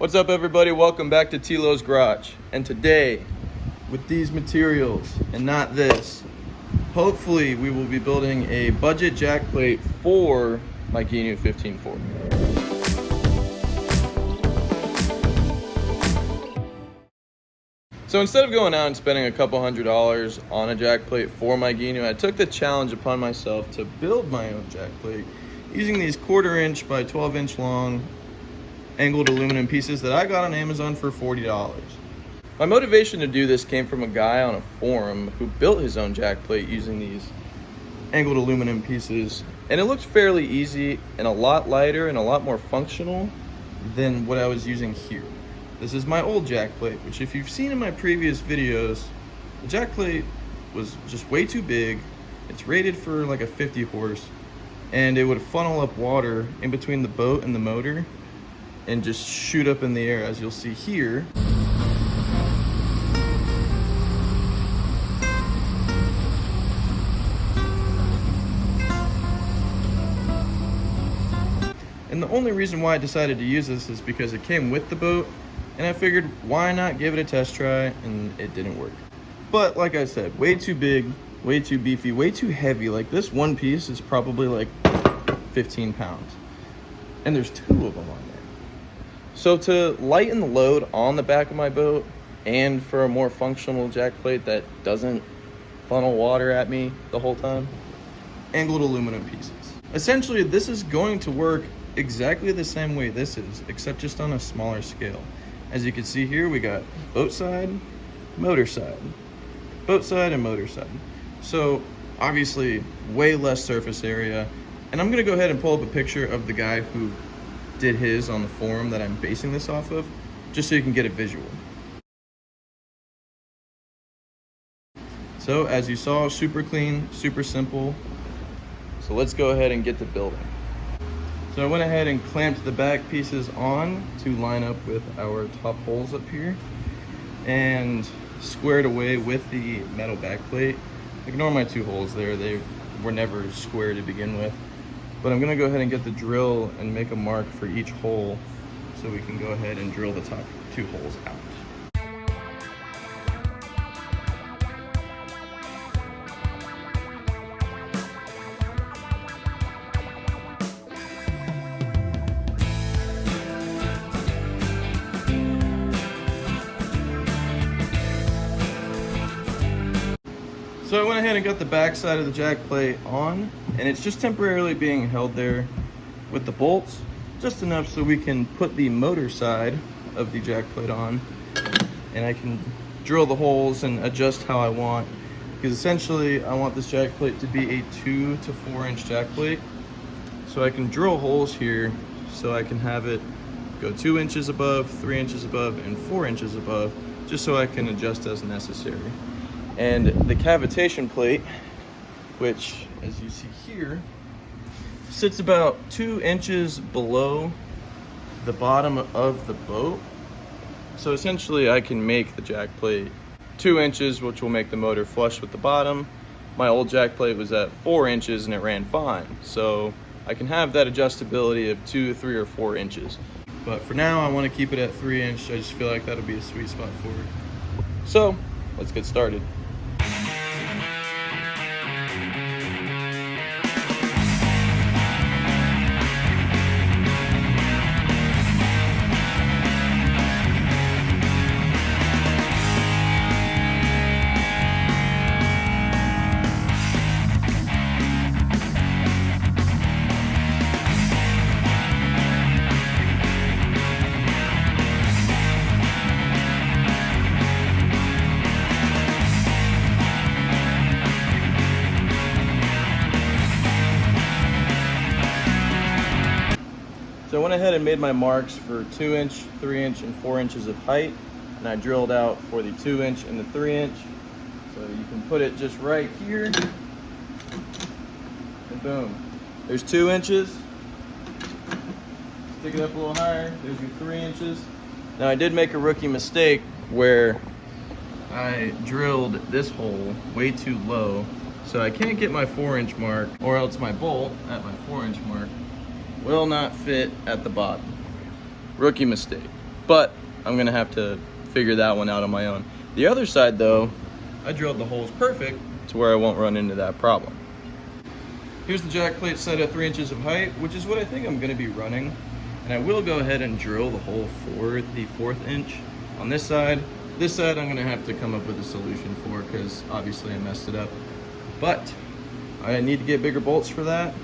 What's up, everybody? Welcome back to Tilo's Garage. And today, with these materials and not this, hopefully we will be building a budget jack plate for my Gheenoe 15’4. So instead of going out and spending a couple $100s on a jack plate for my Gheenoe, I took the challenge upon myself to build my own jack plate using these 1/4 inch by 12 inch long angled aluminum pieces that I got on Amazon for $40. My motivation to do this came from a guy on a forum who built his own jack plate using these angled aluminum pieces, and it looked fairly easy and a lot lighter and a lot more functional than what I was using here. This is my old jack plate, which if you've seen in my previous videos, the jack plate was just way too big. It's rated for like a 50 horse, and it would funnel up water in between the boat and the motor and just shoot up in the air, as you'll see here. And the only reason why I decided to use this is because it came with the boat, and I figured why not give it a test try, and it didn't work. But like I said, way too big, way too beefy, way too heavy. Like this one piece is probably like 15 pounds, and there's 2 of them on there. So to lighten the load on the back of my boat and for a more functional jack plate that doesn't funnel water at me the whole time, angled aluminum pieces. Essentially, this is going to work exactly the same way this is, except just on a smaller scale. As you can see here, we got boat side, motor side, boat side, and motor side. So obviously way less surface area. And I'm gonna go ahead and pull up a picture of the guy who did his on the forum that I'm basing this off of, just so you can get a visual. So as you saw, super clean, super simple. So let's go ahead and get to building. So I went ahead and clamped the back pieces on to line up with our top holes up here and squared away with the metal back plate. Ignore my 2 holes there, they were never square to begin with. But I'm gonna go ahead and get the drill and make a mark for each hole so we can go ahead and drill the top 2 holes out. So I went ahead and got the back side of the jack plate on, and it's just temporarily being held there with the bolts, just enough so we can put the motor side of the jack plate on, and I can drill the holes and adjust how I want, because essentially I want this jack plate to be a 2 to 4 inch jack plate. So I can drill holes here so I can have it go 2 inches above, 3 inches above, and 4 inches above, just so I can adjust as necessary. And the cavitation plate, which as you see here, sits about 2 inches below the bottom of the boat. So essentially I can make the jack plate 2 inches, which will make the motor flush with the bottom. My old jack plate was at 4 inches and it ran fine. So I can have that adjustability of 2, 3, or 4 inches. But for now, I want to keep it at 3 inch. I just feel like that'll be a sweet spot for it. So let's get started. So I went ahead and made my marks for 2 inch, 3 inch, and 4 inches of height, and I drilled out for the 2 inch and the 3 inch. So you can put it just right here, and boom. There's 2 inches. Stick it up a little higher, there's your 3 inches. Now I did make a rookie mistake where I drilled this hole way too low, so I can't get my 4 inch mark, or else my bolt at my 4 inch mark will not fit at the bottom. Rookie mistake. but I'm gonna have to figure that one out on my own. The other side though, I drilled the holes perfect to where I won't run into that problem. Here's the jack plate set at 3 inches of height, which is what I think I'm gonna be running. And I will go ahead and drill the hole for the 4th inch on this side. This side I'm gonna have to come up with a solution for because obviously I messed it up. But I need to get bigger bolts for that,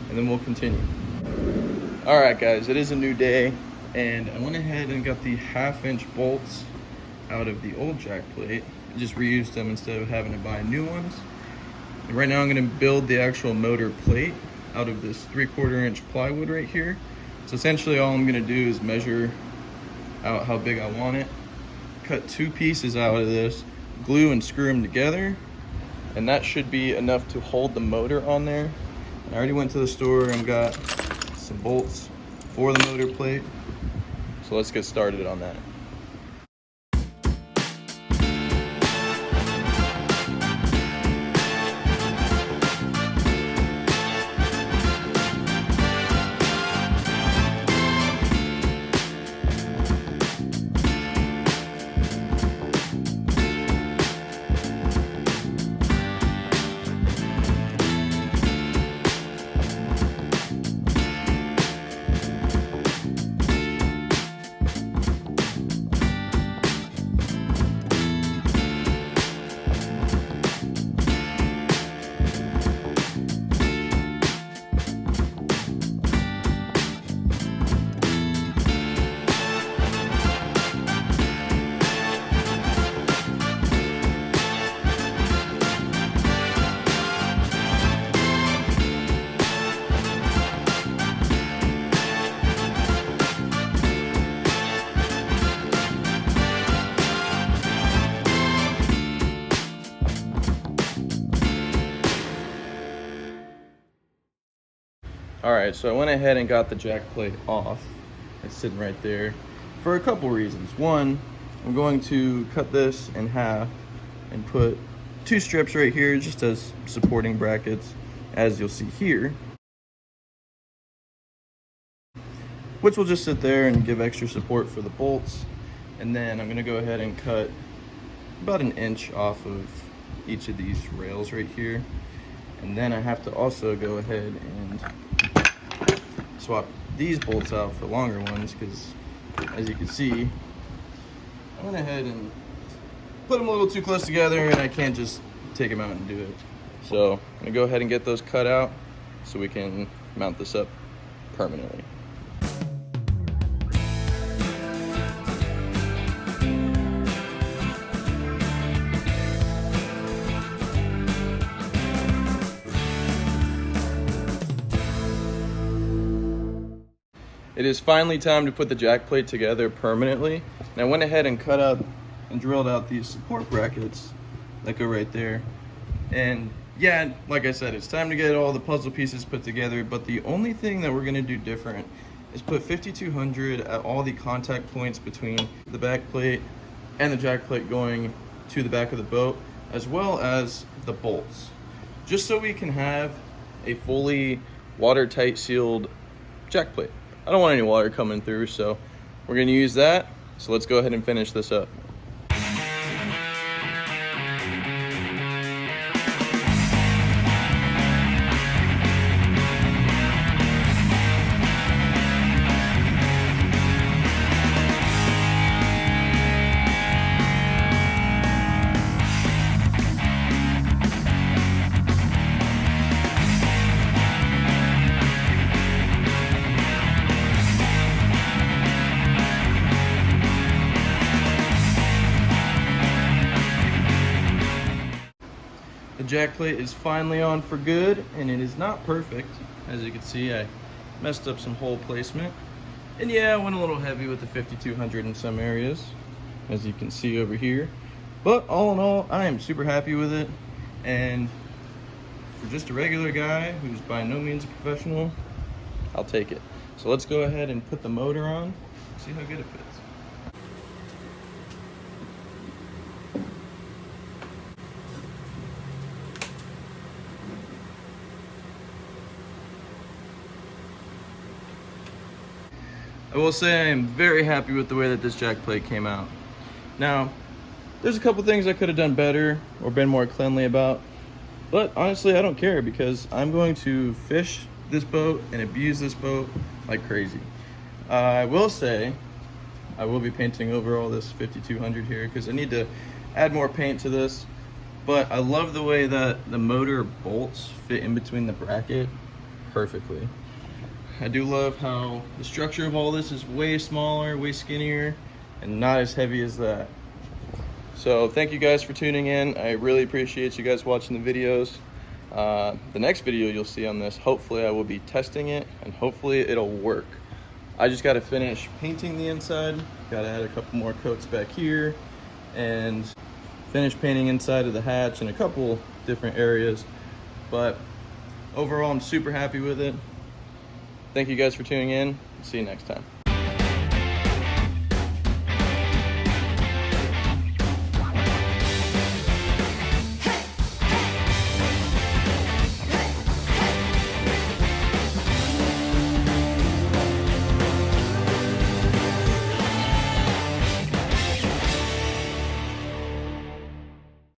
and then we'll continue. All right guys, it is a new day, and I went ahead and got the 1/2 inch bolts out of the old jack plate. I just reused them instead of having to buy new ones. And right now I'm gonna build the actual motor plate out of this 3/4 inch plywood right here. So essentially all I'm gonna do is measure out how big I want it, cut 2 pieces out of this, glue and screw them together, and that should be enough to hold the motor on there. I already went to the store and got some bolts for the motor plate. So let's get started on that. All right, so I went ahead and got the jack plate off. It's sitting right there for a couple reasons. One, I'm going to cut this in half and put 2 strips right here just as supporting brackets, as you'll see here, which will just sit there and give extra support for the bolts. And then I'm gonna go ahead and cut about 1 inch off of each of these rails right here. And then I have to also go ahead and swap these bolts out for longer ones because, as you can see, I went ahead and put them a little too close together and I can't just take them out and do it. So I'm gonna go ahead and get those cut out so we can mount this up permanently. It is finally time to put the jack plate together permanently. And I went ahead and cut out and drilled out these support brackets that go right there. And yeah, like I said, it's time to get all the puzzle pieces put together, but the only thing that we're gonna do different is put 5200 at all the contact points between the back plate and the jack plate going to the back of the boat, as well as the bolts, just so we can have a fully watertight sealed jack plate. I don't want any water coming through, so we're gonna use that. So let's go ahead and finish this up. The jack plate is finally on for good, and it is not perfect. As you can see, I messed up some hole placement. And yeah, I went a little heavy with the 5200 in some areas, as you can see over here. But all in all, I am super happy with it. And for just a regular guy who's by no means a professional, I'll take it. So let's go ahead and put the motor on, see how good it fits. I will say I am very happy with the way that this jack plate came out. Now, there's a couple things I could have done better or been more cleanly about, but honestly, I don't care because I'm going to fish this boat and abuse this boat like crazy. I will say, I will be painting over all this 5200 here because I need to add more paint to this, but I love the way that the motor bolts fit in between the bracket perfectly. I do love how the structure of all this is way smaller, way skinnier, and not as heavy as that. So thank you guys for tuning in. I really appreciate you guys watching the videos. The next video you'll see on this, hopefully I will be testing it and hopefully it'll work. I just got to finish painting the inside, got to add a couple more coats back here, and finish painting inside of the hatch in a couple different areas. But overall, I'm super happy with it. Thank you guys for tuning in. See you next time.